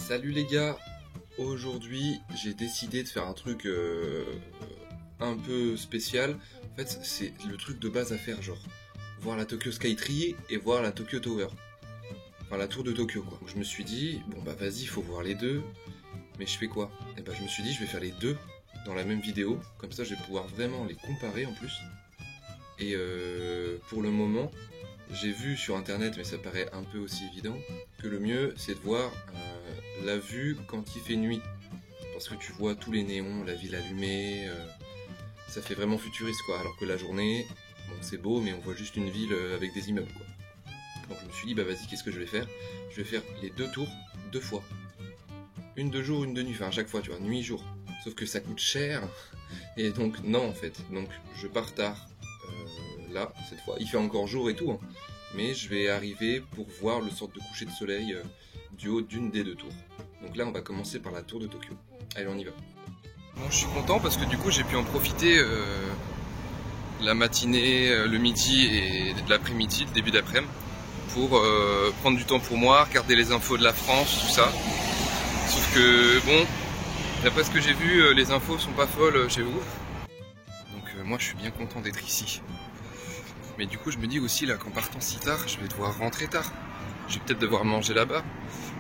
Salut les gars, aujourd'hui j'ai décidé de faire un truc un peu spécial. En fait c'est le truc de base à faire, genre voir la Tokyo Skytree et voir la Tokyo Tower. Enfin la tour de Tokyo quoi. Je me suis dit, bon bah vas-y, il faut voir les deux, mais je fais quoi? Et bah je me suis dit je vais faire les deux dans la même vidéo, comme ça je vais pouvoir vraiment les comparer en plus. Et pour le moment, j'ai vu sur internet, mais ça paraît un peu aussi évident, que le mieux c'est de voir la vue quand il fait nuit. Parce que tu vois tous les néons, la ville allumée, ça fait vraiment futuriste quoi. Alors que la journée, bon c'est beau, mais on voit juste une ville avec des immeubles quoi. Donc je me suis dit, bah vas-y, qu'est-ce que je vais faire? Je vais faire les deux tours, deux fois. Une de jour, une de nuit, enfin à chaque fois tu vois, nuit-jour. Sauf que ça coûte cher, et donc non en fait. Donc je pars tard, là, cette fois. Il fait encore jour et tout, hein. Mais je vais arriver pour voir le sort de coucher de soleil du haut d'une des deux tours. Donc là on va commencer par la tour de Tokyo. Allez, on y va. Bon, je suis content parce que du coup j'ai pu en profiter la matinée, le midi et l'après-midi, le début d'après-midi, pour prendre du temps pour moi, regarder les infos de la France, tout ça. Sauf que bon, d'après ce que j'ai vu, les infos sont pas folles chez vous. Donc moi je suis bien content d'être ici. Mais du coup je me dis aussi là qu'en partant si tard, je vais devoir rentrer tard. Je vais peut-être devoir manger là-bas.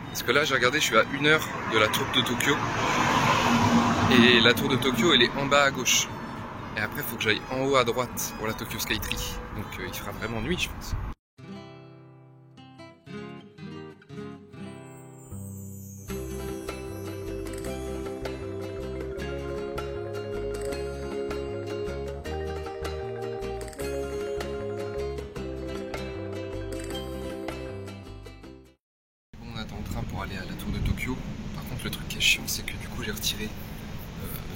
Parce que là j'ai regardé, je suis à 1 heure de la tour de Tokyo. Et la tour de Tokyo elle est en bas à gauche. Et après il faut que j'aille en haut à droite pour la Tokyo Skytree. Donc il fera vraiment nuit je pense. On attend le train pour aller à la tour de Tokyo. Par contre le truc qui est chiant c'est que du coup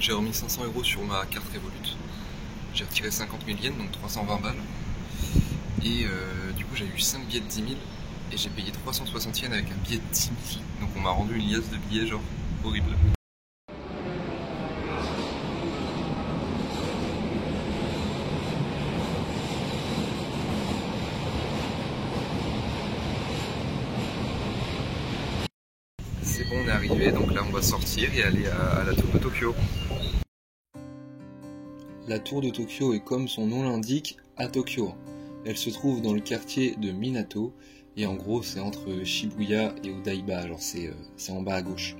j'ai remis 500 € sur ma carte Revolut. J'ai retiré 50 000 yens, donc 320 balles. Et du coup j'ai eu 5 billets de 10 000 et j'ai payé 360 yens avec un billet de 10 000. Donc on m'a rendu une liasse de billets genre horrible. C'est bon, on est arrivé, donc là on va sortir et aller à la tour de Tokyo. La tour de Tokyo est, comme son nom l'indique, à Tokyo. Elle se trouve dans le quartier de Minato et en gros c'est entre Shibuya et Odaiba, alors c'est en bas à gauche.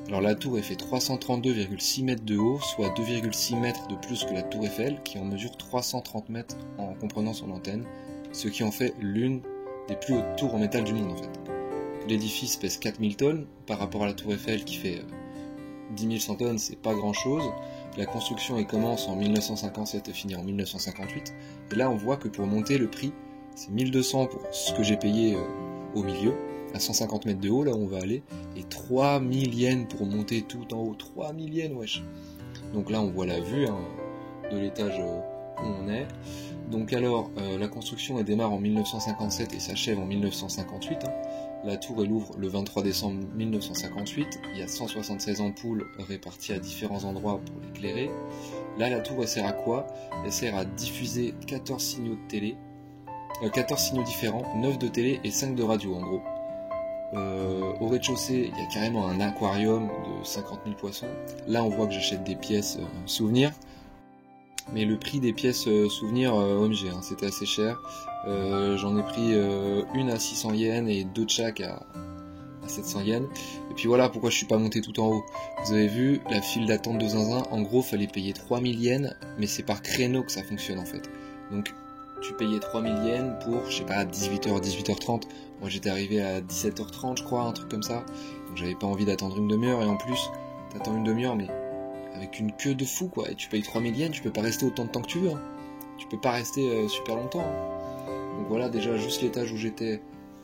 Alors la tour elle fait 332,6 mètres de haut, soit 2,6 mètres de plus que la tour Eiffel qui en mesure 330 mètres en comprenant son antenne, ce qui en fait l'une des plus hautes tours en métal du monde en fait. L'édifice pèse 4000 tonnes par rapport à la tour Eiffel qui fait 10 100 tonnes, c'est pas grand chose. La construction elle commence en 1957 et finit en 1958. Et là on voit que pour monter le prix c'est 1200 pour ce que j'ai payé au milieu, à 150 mètres de haut là où on va aller, et 3000 yens pour monter tout en haut. 3000 yens wesh. Donc là on voit la vue hein, de l'étage où on est. Donc alors la construction elle démarre en 1957 et s'achève en 1958 hein. La tour elle ouvre le 23 décembre 1958, il y a 176 ampoules réparties à différents endroits pour l'éclairer. Là la tour elle sert à quoi? Elle sert à diffuser 14 signaux de télé, 14 signaux différents, 9 de télé et 5 de radio en gros. Au rez-de-chaussée il y a carrément un aquarium de 50 000 poissons. Là on voit que j'achète des pièces souvenirs. Mais le prix des pièces souvenirs OMG, hein, c'était assez cher. J'en ai pris une à 600 yens et deux de chaque à 700 yens. Et puis voilà pourquoi je suis pas monté tout en haut. Vous avez vu, la file d'attente de zinzin, en gros fallait payer 3000 yens, mais c'est par créneau que ça fonctionne en fait. Donc tu payais 3000 yens pour, je sais pas, 18h, 18h30. Moi j'étais arrivé à 17h30 je crois, un truc comme ça. Donc j'avais pas envie d'attendre une demi-heure, et en plus, t'attends une demi-heure mais avec une queue de fou quoi, et tu payes 3000 yens, tu peux pas rester autant de temps que tu veux, hein. Tu peux pas rester super longtemps, hein. Donc voilà, déjà juste l'étage où j'étais,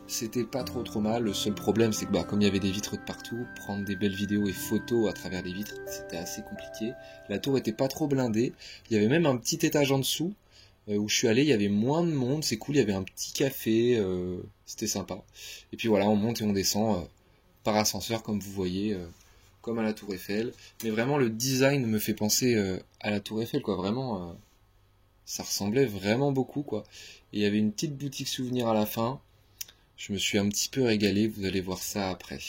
c'était pas trop mal. Le seul problème c'est que bah, comme il y avait des vitres de partout, prendre des belles vidéos et photos à travers les vitres, c'était assez compliqué. La tour était pas trop blindée, il y avait même un petit étage en dessous, où je suis allé, il y avait moins de monde, c'est cool, il y avait un petit café, c'était sympa. Et puis voilà, on monte et on descend par ascenseur comme vous voyez, comme à la tour Eiffel, mais vraiment le design me fait penser à la tour Eiffel quoi, vraiment ça ressemblait vraiment beaucoup quoi. Et il y avait une petite boutique souvenir à la fin, je me suis un petit peu régalé, vous allez voir ça après.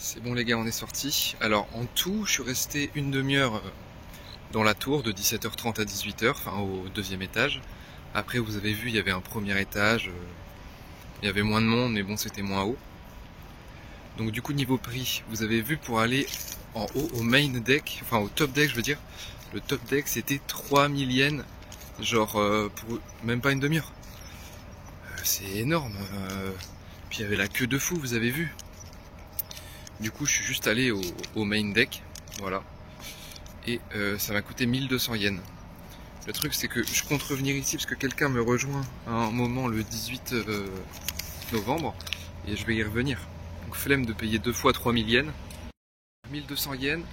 C'est bon les gars, on est sortis. Alors en tout, je suis resté une demi-heure dans la tour de 17h30 à 18h, enfin au deuxième étage. Après vous avez vu, il y avait un premier étage, il y avait moins de monde mais bon c'était moins haut. Donc du coup niveau prix, vous avez vu pour aller en haut au main deck, enfin au top deck je veux dire, le top deck c'était 3000 yens, genre pour même pas une demi-heure. C'est énorme. Puis il y avait la queue de fou, vous avez vu. Du coup je suis juste allé au main deck, voilà. Et ça m'a coûté 1200 yens. Le truc c'est que je compte revenir ici parce que quelqu'un me rejoint à un moment le 18 novembre et je vais y revenir. Donc flemme de payer 2 fois 3000 yens. 1200 yens,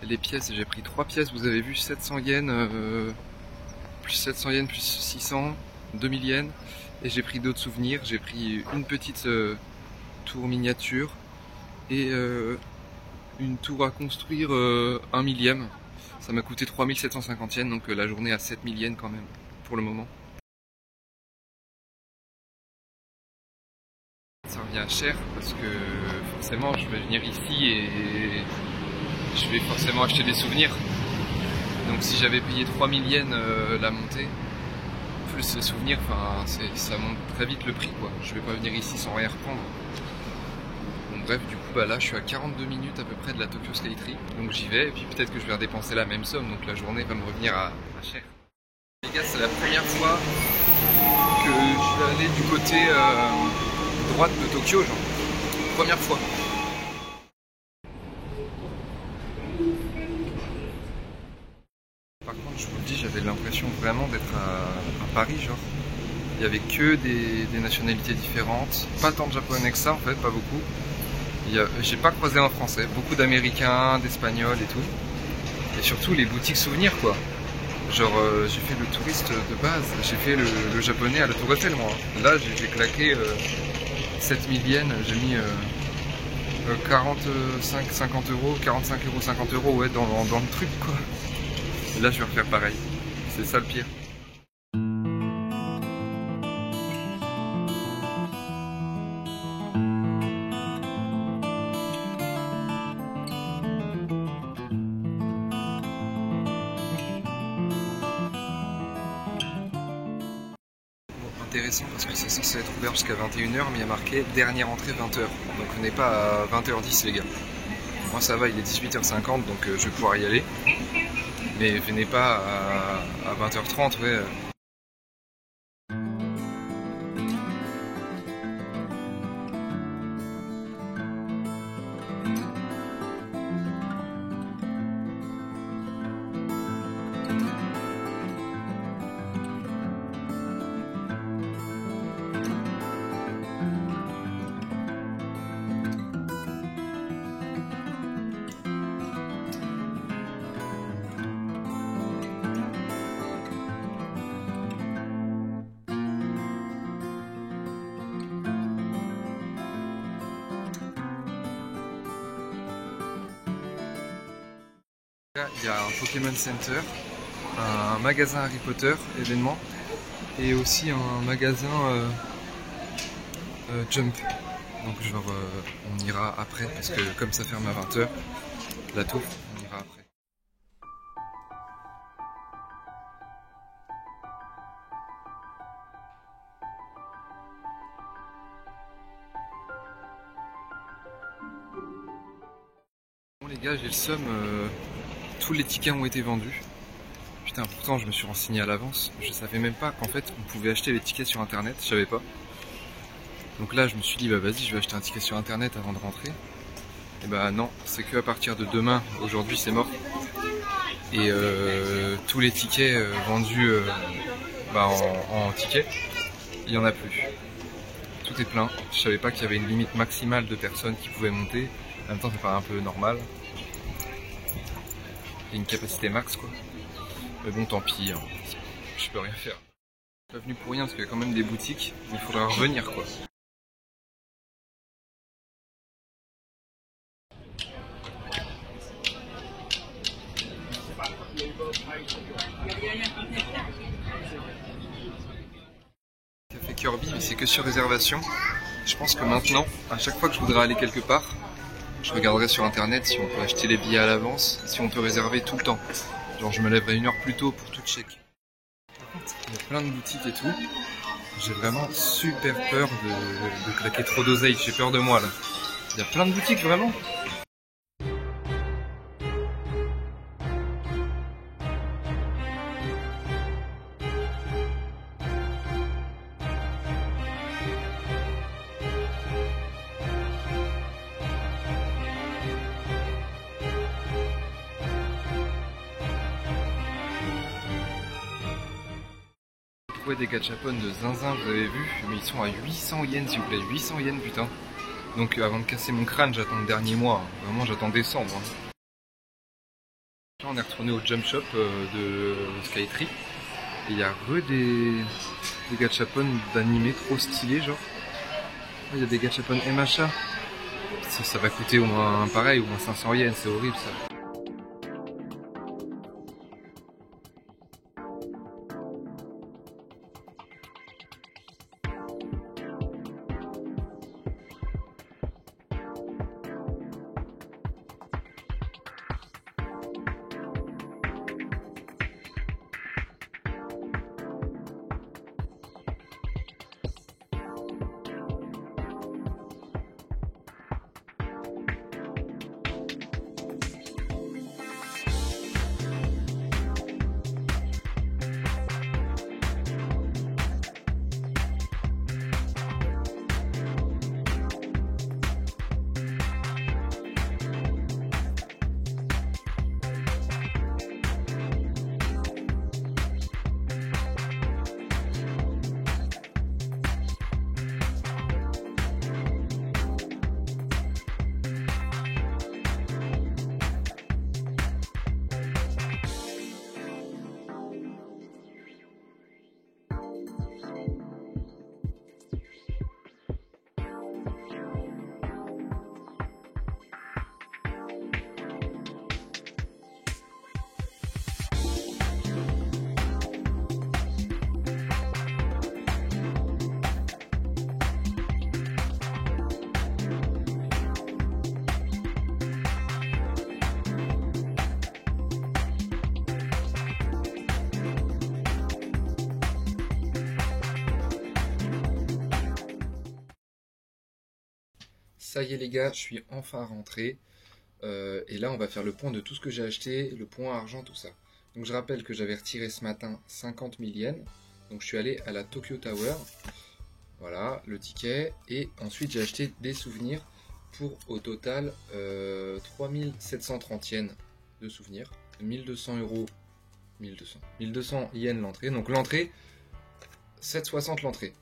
les pièces, j'ai pris 3 pièces, vous avez vu, 700 yens, plus 700 yens, plus 600, 2000 yens. Et j'ai pris d'autres souvenirs, j'ai pris une petite tour miniature et une tour à construire 1 millième. Ça m'a coûté 3750 yens, donc la journée à 7000 yens quand même, pour le moment. Ça revient cher parce que forcément je vais venir ici et je vais forcément acheter des souvenirs. Donc si j'avais payé 3000 yens la montée, plus les souvenirs, enfin ça monte très vite le prix quoi. Je vais pas venir ici sans rien reprendre. Bon bref, du coup bah là je suis à 42 minutes à peu près de la Tokyo Skytree, donc j'y vais et puis peut-être que je vais redépenser la même somme, donc la journée va me revenir à cher. Les gars, c'est la première fois que je vais aller du côté droite de Tokyo, genre. Première fois. Par contre, je vous le dis, j'avais l'impression vraiment d'être à Paris, genre. Il y avait que des nationalités différentes, pas tant de japonais que ça en fait, pas beaucoup. J'ai pas croisé un français, beaucoup d'américains, d'espagnols et tout. Et surtout les boutiques souvenirs quoi. Genre j'ai fait le touriste de base, j'ai fait le japonais à la Tour Eiffel moi. Là j'ai claqué 7000 yens, j'ai mis 50 euros, 45 euros, 50 euros ouais, dans le truc quoi. Et là je vais refaire pareil, c'est ça le pire. Intéressant parce que c'est censé être ouvert jusqu'à 21h mais il y a marqué dernière entrée 20h, donc venez pas à 20h10 les gars. Moi ça va, il est 18h50 donc je vais pouvoir y aller, mais venez pas à 20h30 ouais. Il y a un Pokémon Center, un magasin Harry Potter, événement, et aussi un magasin Jump. Donc genre on ira après, parce que comme ça ferme à 20h, la tour, on ira après. Bon les gars, j'ai le seum. Tous les tickets ont été vendus. Putain, pourtant je me suis renseigné à l'avance. Je savais même pas qu'en fait on pouvait acheter les tickets sur internet, je savais pas. Donc là je me suis dit bah vas-y je vais acheter un ticket sur internet avant de rentrer. Et bah non, c'est que à partir de demain, aujourd'hui c'est mort. Et tous les tickets vendus en tickets, il n'y en a plus. Tout est plein. Je savais pas qu'il y avait une limite maximale de personnes qui pouvaient monter. En même temps c'est pas un peu normal. Il y a une capacité max quoi. Mais bon tant pis, hein. Je peux rien faire. Je suis pas venu pour rien parce qu'il y a quand même des boutiques, mais il faudra revenir quoi. Café Kirby, mais c'est que sur réservation. Je pense que maintenant, à chaque fois que je voudrais aller quelque part, Je regarderai sur internet si on peut acheter les billets à l'avance, si on peut réserver tout le temps. Genre je me lèverai 1 heure plus tôt pour tout check. Par contre, il y a plein de boutiques et tout. J'ai vraiment super peur de claquer trop d'oseille, j'ai peur de moi là. Il y a plein de boutiques vraiment. Des gachapon de zinzin, vous avez vu, mais ils sont à 800 yens s'il vous plaît, 800 yens putain. Donc avant de casser mon crâne, j'attends le dernier mois, vraiment j'attends décembre. Là on est retourné au jump shop de Skytree, et il y a des gachapon d'animés trop stylés genre. Il y a des gachapon MHA, ça va coûter au moins pareil, au moins 500 yens, c'est horrible ça. Ça y est les gars, je suis enfin rentré. Et là on va faire le point de tout ce que j'ai acheté, le point argent, tout ça. Donc je rappelle que j'avais retiré ce matin 50 000 yens. Donc je suis allé à la Tokyo Tower. Voilà le ticket. Et ensuite j'ai acheté des souvenirs pour au total 3730 yens de souvenirs. 1200 euros. 1200 yens l'entrée. Donc l'entrée, 7,60 l'entrée.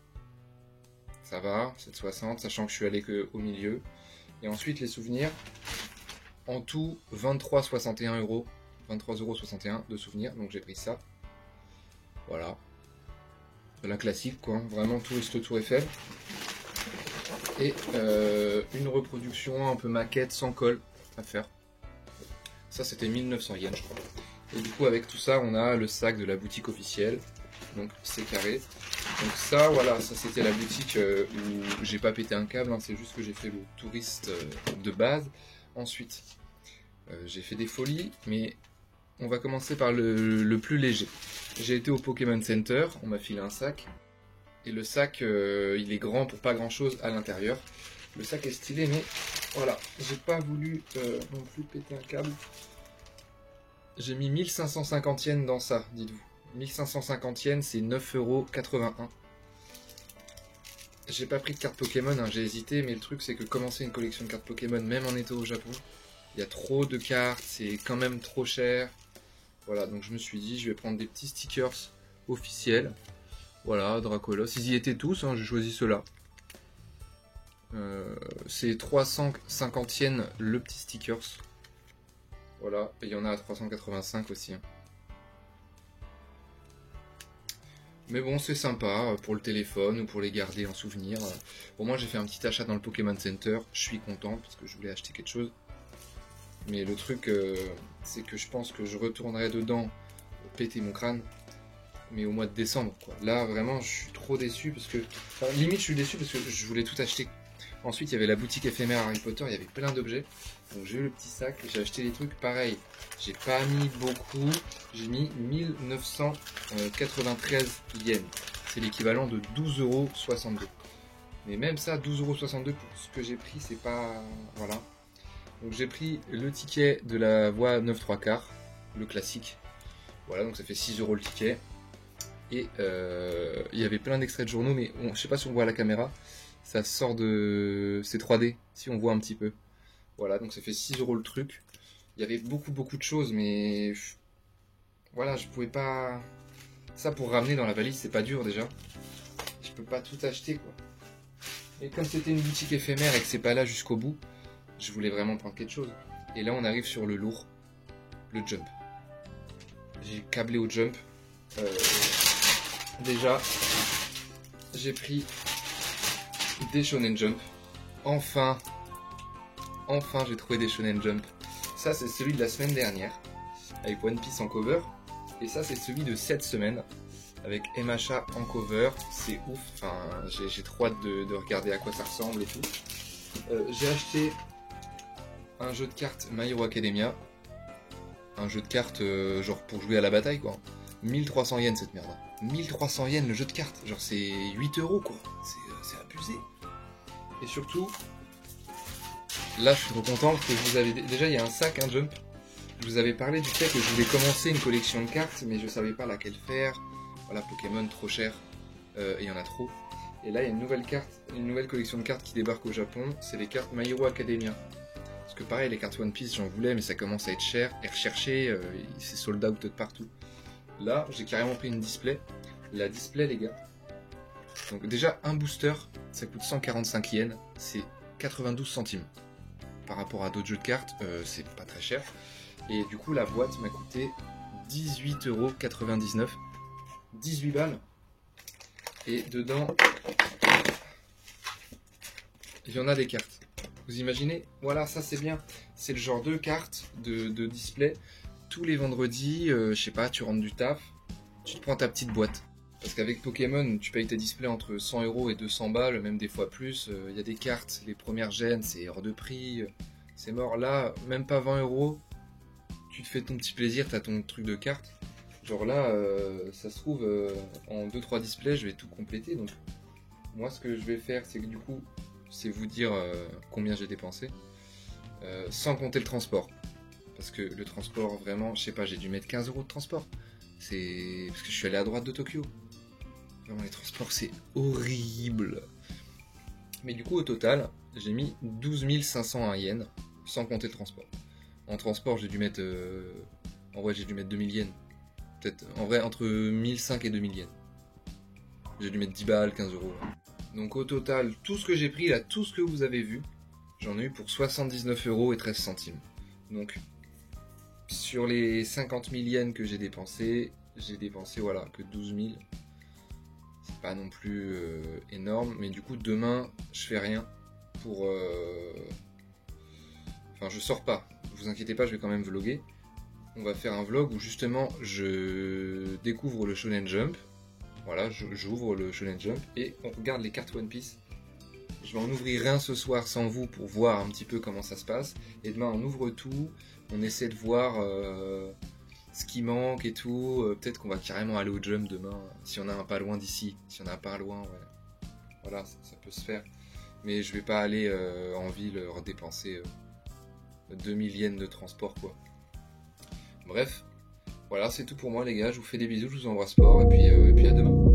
Ça va, 7,60, sachant que je suis allé que au milieu. Et ensuite les souvenirs, en tout 23,61 euros, 23,61 € de souvenirs, donc j'ai pris ça. Voilà. De la classique quoi, vraiment touriste Tour Eiffel. Et une reproduction un peu maquette sans colle à faire. Ça c'était 1900 yens je crois. Et du coup avec tout ça on a le sac de la boutique officielle. Donc c'est carré. Donc ça voilà, ça c'était la boutique où j'ai pas pété un câble, hein, c'est juste que j'ai fait le touriste de base. Ensuite j'ai fait des folies, mais on va commencer par le plus léger. J'ai été au Pokémon Center, on m'a filé un sac. Et le sac il est grand pour pas grand chose à l'intérieur. Le sac est stylé mais voilà, j'ai pas voulu non plus péter un câble. J'ai mis 1550 yens dans ça, dites-vous. 1550 yens, c'est 9,81 €. J'ai pas pris de carte Pokémon, hein, j'ai hésité, mais le truc c'est que commencer une collection de cartes Pokémon, même en étant au Japon, il y a trop de cartes, c'est quand même trop cher. Voilà, donc je me suis dit, je vais prendre des petits stickers officiels. Voilà, Dracolos, ils y étaient tous, hein, j'ai choisi ceux-là. C'est 350 yens le petit stickers. Voilà, et il y en a à 385 aussi. Hein. Mais bon, c'est sympa pour le téléphone ou pour les garder en souvenir. Pour moi, j'ai fait un petit achat dans le Pokémon Center. Je suis content parce que je voulais acheter quelque chose. Mais le truc, c'est que je pense que je retournerai dedans péter mon crâne. Mais au mois de décembre, quoi. Là, vraiment, je suis trop déçu parce que... Enfin, limite, je suis déçu parce que je voulais tout acheter. Ensuite, il y avait la boutique éphémère Harry Potter, il y avait plein d'objets. Donc j'ai eu le petit sac, j'ai acheté des trucs pareils. J'ai pas mis beaucoup, j'ai mis 1993 yens. C'est l'équivalent de 12,62 €. Mais même ça, 12,62 € pour ce que j'ai pris, c'est pas... Voilà. Donc j'ai pris le ticket de la voie 9 3/4, le classique. Voilà, donc ça fait 6 € le ticket. Et il y avait plein d'extraits de journaux, mais je sais pas si on voit à la caméra. Ça sort de... C'est 3D, si on voit un petit peu. Voilà, donc ça fait 6 € le truc. Il y avait beaucoup de choses, mais... Voilà, je pouvais pas... Ça pour ramener dans la valise, c'est pas dur déjà. Je peux pas tout acheter, quoi. Et comme c'était une boutique éphémère et que c'est pas là jusqu'au bout, je voulais vraiment prendre quelque chose. Et là, on arrive sur le lourd, le jump. J'ai câblé au jump. Déjà, j'ai pris des Shonen Jump. Enfin, j'ai trouvé des Shonen Jump. Ça, c'est celui de la semaine dernière, avec One Piece en cover. Et ça, c'est celui de cette semaine, avec MHA en cover. C'est ouf. Enfin, j'ai trop hâte de regarder à quoi ça ressemble et tout. J'ai acheté un jeu de cartes My Hero Academia. Un jeu de cartes genre pour jouer à la bataille, quoi. 1300 yens cette merde. 1300 yens le jeu de cartes. Genre c'est 8 € quoi. C'est abusé. Et surtout, là je suis trop content parce que je vous avais... Déjà il y a un sac, un jump. Je vous avais parlé du fait que je voulais commencer une collection de cartes, mais je savais pas laquelle faire. Voilà, Pokémon trop cher. Il y en a trop. Et là il y a une nouvelle collection de cartes qui débarque au Japon. C'est les cartes My Hero Academia. Parce que pareil, les cartes One Piece j'en voulais, mais ça commence à être cher et recherché. C'est sold out de partout. Là, j'ai carrément pris une display. La display, les gars. Donc déjà, un booster, ça coûte 145 yens. C'est 92 centimes. Par rapport à d'autres jeux de cartes, c'est pas très cher. Et du coup, la boîte m'a coûté 18,99 €. 18 balles. Et dedans, il y en a des cartes. Vous imaginez? Voilà, ça c'est bien. C'est le genre de cartes de display. Tous les vendredis, je sais pas, tu rentres du taf, tu te prends ta petite boîte. Parce qu'avec Pokémon, tu payes tes displays entre 100 € et 200 balles, même des fois plus. Il y a des cartes, les premières gènes, c'est hors de prix, c'est mort. Là, même pas 20 €, tu te fais ton petit plaisir, t'as ton truc de cartes. Genre là, ça se trouve, en 2-3 displays, je vais tout compléter. Donc, moi, ce que je vais faire, c'est que du coup, c'est vous dire combien j'ai dépensé, sans compter le transport. Parce que le transport, vraiment, je sais pas, j'ai dû mettre 15 € de transport. C'est parce que je suis allé à droite de Tokyo. Vraiment, les transports, c'est horrible. Mais du coup, au total, j'ai mis 12 501 yens, sans compter le transport. En transport, j'ai dû mettre... En vrai, j'ai dû mettre 2000 yens. Peut-être, en vrai, entre 1005 et 2000 yens. J'ai dû mettre 10 balles, 15 €. Donc au total, tout ce que j'ai pris, là, tout ce que vous avez vu, j'en ai eu pour 79 € et 13 centimes. Donc... Sur les 50 000 yens que j'ai dépensé voilà, que 12 000. C'est pas non plus énorme, mais du coup demain je fais rien pour... Enfin je sors pas, ne vous inquiétez pas, je vais quand même vlogger. On va faire un vlog où justement je découvre le Shonen Jump. Voilà, j'ouvre le Shonen Jump et on regarde les cartes One Piece. Je vais en ouvrir un ce soir sans vous pour voir un petit peu comment ça se passe. Et demain on ouvre tout. On essaie de voir ce qui manque et tout. Peut-être qu'on va carrément aller au jump demain. Si on a un pas loin d'ici. Si on a un pas loin, ouais. Voilà, ça peut se faire. Mais je vais pas aller en ville redépenser 2000 yens de transport, quoi. Bref, voilà, c'est tout pour moi, les gars. Je vous fais des bisous, je vous embrasse fort. Et puis à demain.